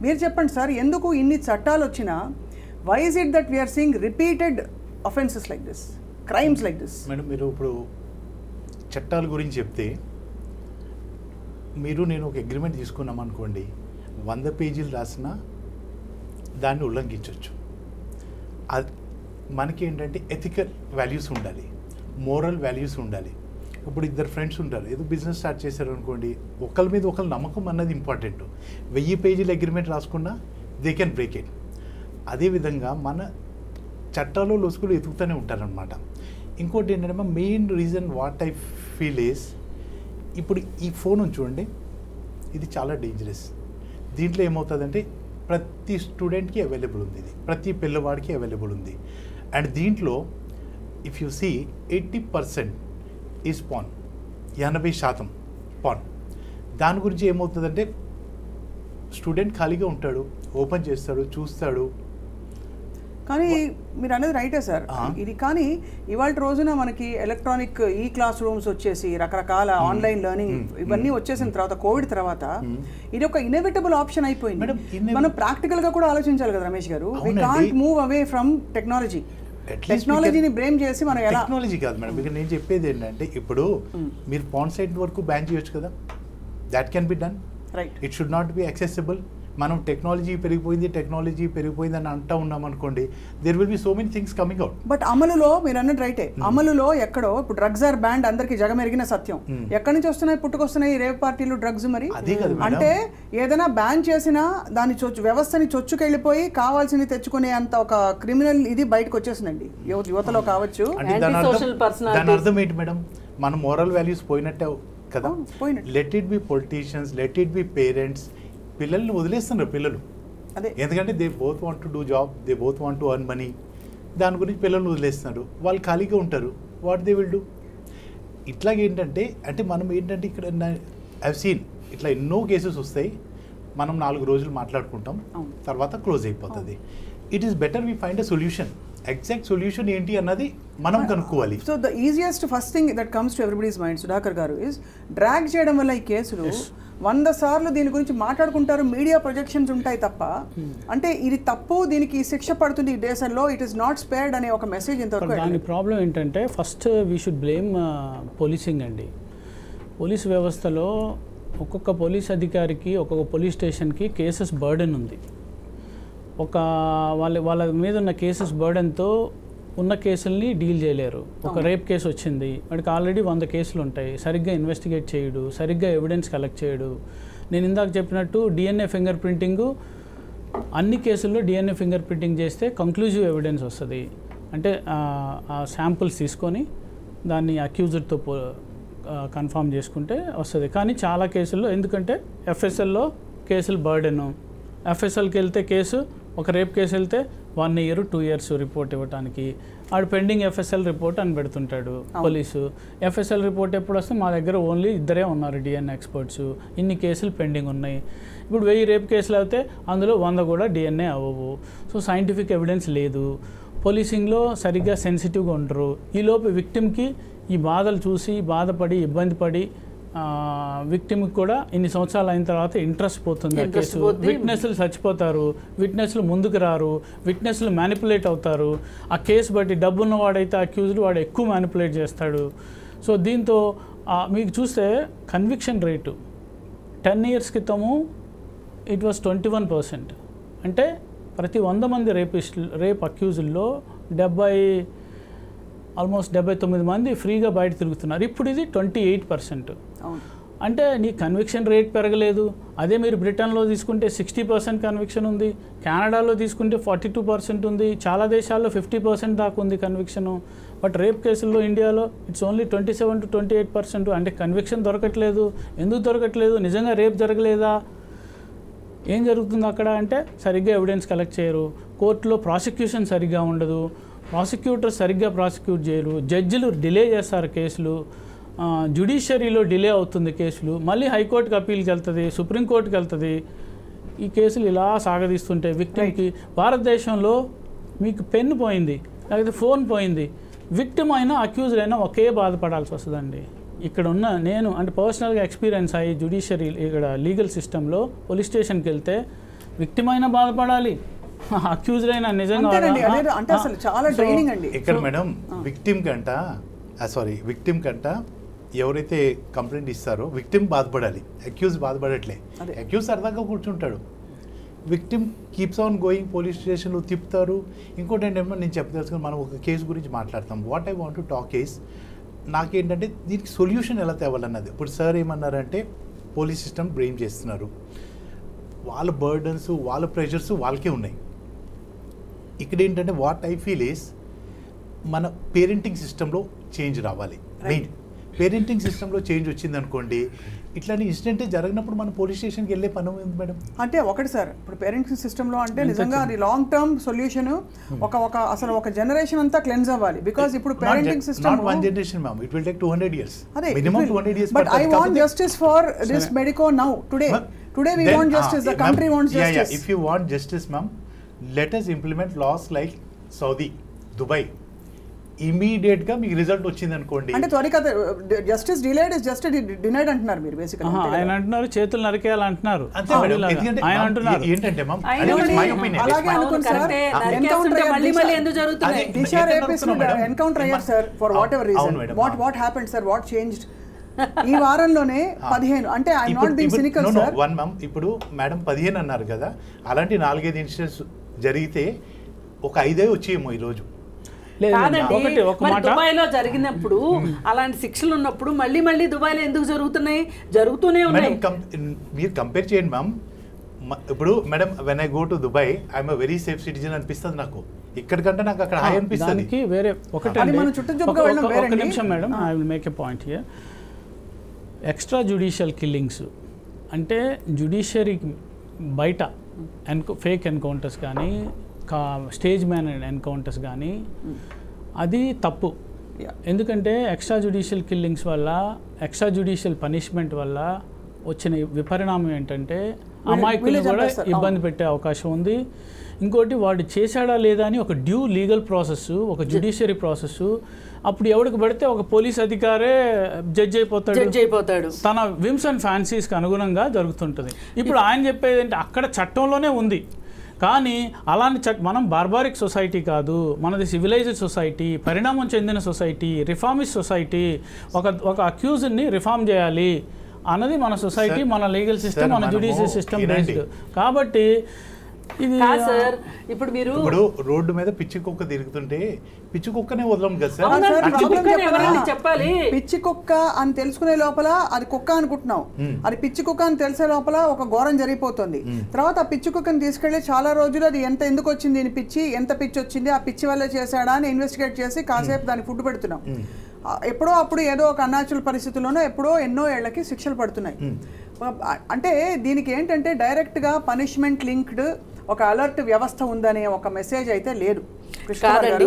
మీరు చెప్పండి సార్, ఎందుకు ఇన్ని చట్టాలు వచ్చినా why is it that we are seeing repeated offences like this, crimes like this? Madam, మీరు ఇప్పుడు చట్టాల గురించి చెప్తే, మీరు నేను ఒక అగ్రిమెంట్ తీసుకున్నాం అనుకోండి, 100 పేజీలు రాసినా దాన్ని ఉల్లంఘించవచ్చు. అది మనకి ఏంటంటే ఎథికల్ వాల్యూస్ ఉండాలి, మోరల్ వాల్యూస్ ఉండాలి. ఇప్పుడు ఇద్దరు ఫ్రెండ్స్ ఉంటారు, ఏదో బిజినెస్ స్టార్ట్ చేశారు అనుకోండి, ఒకరి మీద ఒకరు నమ్మకం అన్నది ఇంపార్టెంట్. 1000 పేజీల అగ్రిమెంట్ రాసుకున్నా దే కెన్ బ్రేక్ ఇట్. అదేవిధంగా మన చట్టాలు లొసుకులు ఎతుకుతూనే ఉంటారనమాట. ఇంకోటి ఏంటంటే main reason what I feel is, ఇప్పుడు ఈ ఫోన్ చూడండి, ఇది చాలా డేంజరస్. దీంట్లో ఏమవుతుందంటే ప్రతి స్టూడెంట్కి అవైలబుల్ ఉంది, ఇది ప్రతి పిల్లవాడికి అవైలబుల్ ఉంది. అండ్ దీంట్లో if you see 80% is porn, 80% porn. దాని గురించి ఏమవుతుందంటే స్టూడెంట్ ఖాళీగా ఉంటాడు, ఓపెన్ చేస్తాడు, చూస్తాడు. కానీ మీరు అనేది రైటే సార్ ఇది. కానీ ఇవాళ రోజున మనకి ఎలక్ట్రానిక్ ఈ క్లాస్ రూమ్స్ వచ్చేసి రకరకాల ఆన్లైన్ లెర్నింగ్ ఇవన్నీ వచ్చేసిన తర్వాత, కోవిడ్ తర్వాత ఇది ఒక ఇన్ఎవిటబుల్ ఆప్షన్ అయిపోయింది. మనం ప్రాక్టికల్ గా కూడా ఆలోచించాలి కదా రమేష్ గారు. We can't move away from technology. టెక్నాలజీని బ్లేమ్ చేసి మనం ఎలా? టెక్నాలజీ కాదు మేడం, ఇక్కడ నేను చెప్పేది ఏంటంటే, ఇప్పుడు మీరు పాన్ సైట్ వరకు బ్యాన్ చేయొచ్చు కదా, that can be done. Right, it should not be accessible. మనం టెక్నాలజీ పెరిగిపోయింది అని అంటూ ఉన్నాం అనుకోండి, there will be so many things coming out. But అమలులో మీరు అన్నట్టు రైటే, అమలులో ఎక్కడో ఇప్పుడు డ్రగ్స్ ఆర్ బ్యాండ్, అందరికి జగమెరిగిన సత్యం. ఎక్కడి నుంచి వస్తున్నాయి, పుట్టుకొస్తున్నాయి రేవ్ పార్టీలు, డ్రగ్స్. మరి అంటే ఏదైనా బ్యాన్ చేసినా దాని వ్యవస్థని చొచ్చుకెళ్ళిపోయి కావాల్సింది తెచ్చుకునే అంత ఒక క్రిమినల్ ఇది బయటకు వచ్చేసిందండి యువతలో కావచ్చు. దాని అర్థం ఏంటి మేడం? మన మోరల్ వాల్యూస్ పోయినట్టే కదా. Let it be politicians, let it be parents. పిల్లల్ని వదిలేస్తున్నారు పిల్లలు, ఎందుకంటే they both want to do job, they both want to earn money. దాని గురించి పిల్లల్ని వదిలేస్తున్నారు, వాళ్ళు ఖాళీగా ఉంటారు. What they will do? ఇట్లాగేంటంటే మనం ఏంటంటే ఇక్కడ ఐ సీన్ ఇట్లా ఎన్నో కేసెస్ వస్తాయి, మనం 4 రోజులు మాట్లాడుకుంటాం, తర్వాత క్లోజ్ అయిపోతుంది. It is better we find a solution. Exact solution ఏంటి అన్నది మనం కనుక్కోవాలి. So the easiest first thing that comes to everybody's mind, Sudhakar గారు, ఇస్ డ్రాగ్ చేయడం వల్ల ఈ కేసులు 100 సార్లు దీని గురించి మాట్లాడుకుంటారు, మీడియా ప్రొజెక్షన్స్ ఉంటాయి తప్ప, అంటే ఇది తప్పు, దీనికి శిక్ష పడుతుంది ఈ దేశంలో, ఇట్ ఈస్ నాట్ స్పేర్డ్ అనే ఒక మెసేజ్ ఇంతవరకు. దాని ప్రాబ్లం ఏంటంటే first we should blame policing అండి. పోలీస్ వ్యవస్థలో ఒక్కొక్క పోలీస్ అధికారికి, ఒక్కొక్క పోలీస్ స్టేషన్కి కేసెస్ బర్డెన్ ఉంది. వాళ్ళ మీద ఉన్న కేసెస్ బర్డెన్తో ఉన్న కేసుల్ని డీల్ చేయలేరు. ఒక రేప్ కేసు వచ్చింది, వాడికి ఆల్రెడీ 100 కేసులు ఉంటాయి, సరిగ్గా ఇన్వెస్టిగేట్ చేయడు, సరిగ్గా ఎవిడెన్స్ కలెక్ట్ చేయడు. నేను ఇందాక చెప్పినట్టు డిఎన్ఏ ఫింగర్ ప్రింటింగ్, అన్ని కేసుల్లో డిఎన్ఏ ఫింగర్ ప్రింటింగ్ చేస్తే కంక్లూజివ్ ఎవిడెన్స్ వస్తుంది. అంటే ఆ శాంపుల్స్ తీసుకొని దాన్ని అక్యూజ్డ్తో కన్ఫర్మ్ చేసుకుంటే వస్తుంది. కానీ చాలా కేసుల్లో ఎందుకంటే ఎఫ్ఎస్ఎల్లో కేసులు బర్డెను, ఎఫ్ఎస్ఎల్కి వెళ్తే కేసు, ఒక రేప్ కేసు వెళ్తే 1 year 2 years రిపోర్ట్ ఇవ్వడానికి, ఆడు పెండింగ్ ఎఫ్ఎస్ఎల్ రిపోర్ట్ అని పెడుతుంటాడు పోలీసు. ఎఫ్ఎస్ఎల్ రిపోర్ట్ ఎప్పుడు వస్తే మా దగ్గర ఓన్లీ 2 ఉన్నారు డిఎన్ఏ ఎక్స్పర్ట్స్, ఇన్ని కేసులు పెండింగ్ ఉన్నాయి. ఇప్పుడు 1000 రేప్ కేసులు అయితే అందులో 100 కూడా డిఎన్ఏ అవ్వవు. సో సైంటిఫిక్ ఎవిడెన్స్ లేదు. పోలీసింగ్లో సరిగ్గా సెన్సిటివ్గా ఉండరు. ఈలోపు విక్టిమ్కి ఈ బాధలు చూసి బాధపడి ఇబ్బంది పడి విక్టిమ్కి కూడా ఇన్ని సంవత్సరాలు అయిన తర్వాత ఇంట్రెస్ట్ పోతుంది ఆ కేసు. విట్నెస్లు చచ్చిపోతారు, విట్నెస్లు ముందుకు రారు, విట్నెస్లు మ్యానిపులేట్ అవుతారు. ఆ కేసు బట్టి డబ్బున్న వాడైతే అక్యూజ్డ్ వాడు ఎక్కువ మ్యానిపులేట్ చేస్తాడు. సో దీంతో మీకు చూస్తే కన్విక్షన్ రేటు 10 years క్రితము ఇట్ వాస్ 21%. అంటే ప్రతి 100 మంది రేప్ అక్యూజుల్లో ఆల్మోస్ట్ 79 మంది ఫ్రీగా బయట తిరుగుతున్నారు. ఇప్పుడు ఇది 28%. అంటే నీ కన్విక్షన్ రేట్ పెరగలేదు. అదే మీరు బ్రిటన్లో తీసుకుంటే 60% కన్విక్షన్ ఉంది, కెనడాలో తీసుకుంటే 42% ఉంది, చాలా దేశాల్లో 50% దాకా ఉంది కన్విక్షను. బట్ రేప్ కేసుల్లో ఇండియాలో ఇట్స్ ఓన్లీ 27 to 28%. అంటే కన్విక్షన్ దొరకట్లేదు. ఎందుకు దొరకట్లేదు? నిజంగా రేప్ జరగలేదా? ఏం జరుగుతుంది అక్కడ అంటే సరిగ్గా ఎవిడెన్స్ కలెక్ట్ చేయరు, కోర్టులో ప్రాసిక్యూషన్ సరిగ్గా ఉండదు, ప్రాసిక్యూటర్ సరిగ్గా ప్రాసిక్యూట్ చేయరు, జడ్జిలు డిలే చేస్తారు కేసులు, జ్యుడిషియరీలో డిలే అవుతుంది కేసులు, మళ్ళీ హైకోర్టుకి అప్పీల్కి వెళ్తుంది, సుప్రీంకోర్టుకి వెళ్తుంది. ఈ కేసులు ఇలా సాగదీస్తుంటే విక్టిమ్కి భారతదేశంలో మీకు పెన్ పోయింది, లేకపోతే ఫోన్ పోయింది, విక్టిమ్ అయినా అక్యూజ్డ్ అయినా ఒకే బాధపడాల్సి వస్తుందండి. ఇక్కడ ఉన్న నేను అంటే పర్సనల్గా ఎక్స్పీరియన్స్ అయ్యి జ్యుడిషియరీ ఇక్కడ లీగల్ సిస్టంలో పోలీస్ స్టేషన్కి వెళ్తే విక్టిమ్ అయినా బాధపడాలి, అక్యూజ్డ్ అయినా నిజంగా అంతేనండి, అదే అంటే అసలు చాలా డ్రైనింగ్ అండి. ఇక్కడ మేడం విక్టిమ్ కంట ఎవరైతే కంప్లైంట్ ఇస్తారో విక్టిమ్ బాధపడాలి, అక్యూజ్ బాధపడట్లే. అక్యూజ్ సరదాగా కూర్చుంటాడు, victim keeps on going, police స్టేషన్లో తిప్పుతారు. ఇంకోటి ఏంటంటే నేను చెప్పదలుచుకుని మనం ఒక కేసు గురించి మాట్లాడతాం. What I want to talk is, నాకేంటంటే దీనికి సొల్యూషన్ ఎలా తేవాలన్నది. ఇప్పుడు సార్ ఏమన్నారంటే పోలీస్ సిస్టమ్ బ్లేమ్ చేస్తున్నారు, వాళ్ళ బర్డన్స్ వాళ్ళ ప్రెషర్స్ వాళ్ళకే ఉన్నాయి. ఇక్కడ ఏంటంటే వాట్ ఐ ఫీల్ ఈస్ మన పేరెంటింగ్ సిస్టంలో చేంజ్ రావాలి. మెయిన్ పేరెంటింగ్ సిస్టంలో చేంజ్ వచ్చింది అనుకోండి, ఇట్లాంటి ఇన్సిడెంట్ జరిగినప్పుడు మనం పోలీస్ స్టేషన్కి వెళ్ళే పని ఉంది మేడం. అంటే ఒకటి సార్, ఇప్పుడు పేరెంటింగ్ సిస్టంలో అంటే నిజంగా అది లాంగ్ టర్మ్ సొల్యూషన్, అసలు ఒక జనరేషన్ అంతా క్లెన్స్ అవ్వాలి. బికాజ్ ఇప్పుడు parenting system not one generation ma'am, it will take 200 years, minimum 200 years. But I want justice for this medico now today we want justice, the country wants justice. If you want justice ma'am, let us implement laws like Saudi, Dubai. Immediate గా మీకు result వచ్చింది అనుకోండి, అంటే త్వరిత justice delayed is just denied అంటున్నారు మీరు basically. ఆయన అంటున్నారు చేతులు నరికేయాలి అంటున్నారు. అంతే మేడం. ఆయన అంటున్నారు ఏంటంటే మ్యామ్, అలాగే అనుకోండి సార్, ఎన్కౌంటర్ మళ్ళీ ఎందుకు జరుగుతుంది? దిశా రేపిస్ట్ ఎన్కౌంటర్ అయ్యారు sir for what ever reason. What happened sir, what changed ఈ వారంలోనే 15? అంటే I not being cynical sir. One ma'am, ఇప్పుడు మేడం 15 అన్నారు కదా, అలాంటి 4-5 ఇన్సిడెంట్స్ జరిగితే ఒక 5 వచ్చేమో ఈ రోజు. దుబాయ్లో జరిగినప్పుడు అలాంటి శిక్షలు ఉన్నప్పుడు మళ్ళీ మళ్ళీ దుబాయ్లో ఎందుకు జరుగుతున్నాయి? జరుగుతూనే ఉన్నాయి. మీరు కంపేర్ చేయండి మ్యామ్. ఇప్పుడు madam when I go to Dubai I'm very safe citizen అనిపిస్తుంది నాకు, ఇక్కడికంటే నాకు అక్కడ హై అనిపిస్తుంది. వేరే ఒక నిమిషం madam, I will make a point here. Extra judicial killings అంటే జ్యుడిషియరీ బయట ఫేక్ ఎన్కౌంటర్స్ కానీ స్టేజ్ మ్యాన్ ఎన్కౌంటర్స్ కానీ అది తప్పు. ఎందుకంటే ఎక్స్ట్రా జ్యుడిషియల్ కిల్లింగ్స్ వల్ల, ఎక్స్ట్రా జ్యుడిషియల్ పనిష్మెంట్ వల్ల వచ్చిన విపరిణామం ఏంటంటే అమాయకులు కూడా ఇబ్బంది పెట్టే అవకాశం ఉంది. ఇంకోటి వాడు చేశాడా లేదా అని ఒక డ్యూ లీగల్ ప్రాసెస్, ఒక జ్యుడిషియరీ ప్రాసెస్. అప్పుడు ఎవరికి పడితే ఒక పోలీస్ అధికారే జడ్జ్ అయిపోతాడు, తన విమ్స్ అండ్ ఫ్యాన్సీస్కి అనుగుణంగా జరుగుతుంటుంది. ఇప్పుడు ఆయన చెప్పేది ఏంటి, అక్కడ చట్టంలోనే ఉంది కానీ అలాంటి మనం బార్బారిక్ సొసైటీ కాదు, మనది సివిలైజ్డ్ సొసైటీ, పరిణామం చెందిన సొసైటీ, రిఫార్మిస్ట్ సొసైటీ. ఒక అక్యూజ్ని రిఫార్మ్ చేయాలి అన్నది మన సొసైటీ, మన లీగల్ సిస్టమ్, మన జ్యుడిషియల్ సిస్టమ్ బేస్డ్. కాబట్టి ఇది సార్ ఇప్పుడు మీరు రోడ్డు మీద పిచ్చి కుక్క తిరుగుతుంటే పిచ్చి కుక్కనే వదలం కదా సార్. చెప్పాలి పిచ్చి కుక్క అని తెలుసుకునే లోపల అది కుక్క అనుకుంటున్నాం, అది పిచ్చి కుక్క అని తెలిసే లోపల ఒక ఘోరం జరిగిపోతుంది. తర్వాత ఆ పిచ్చి కుక్కని తీసుకెళ్లి చాలా రోజులు అది ఎందుకు వచ్చింది, దీని పిచ్చి ఎంత పిచ్చి వచ్చింది, ఆ పిచ్చి వల్లే చేశాడా అని ఇన్వెస్టిగేట్ చేసి కాసేపు దానికి ఫుడ్ పెడుతున్నాం. ఎప్పుడో అప్పుడు ఏదో ఒక అన్యాచురల్ పరిస్థితుల్లోనో ఎప్పుడో ఎన్నో ఏళ్లకి శిక్షలు పడుతున్నాయి. అంటే దీనికి ఏంటంటే డైరెక్ట్గా పనిష్మెంట్ లింక్డ్ ఒక అలర్ట్ వ్యవస్థ ఉందనే ఒక మెసేజ్ అయితే లేదు. కాదండి.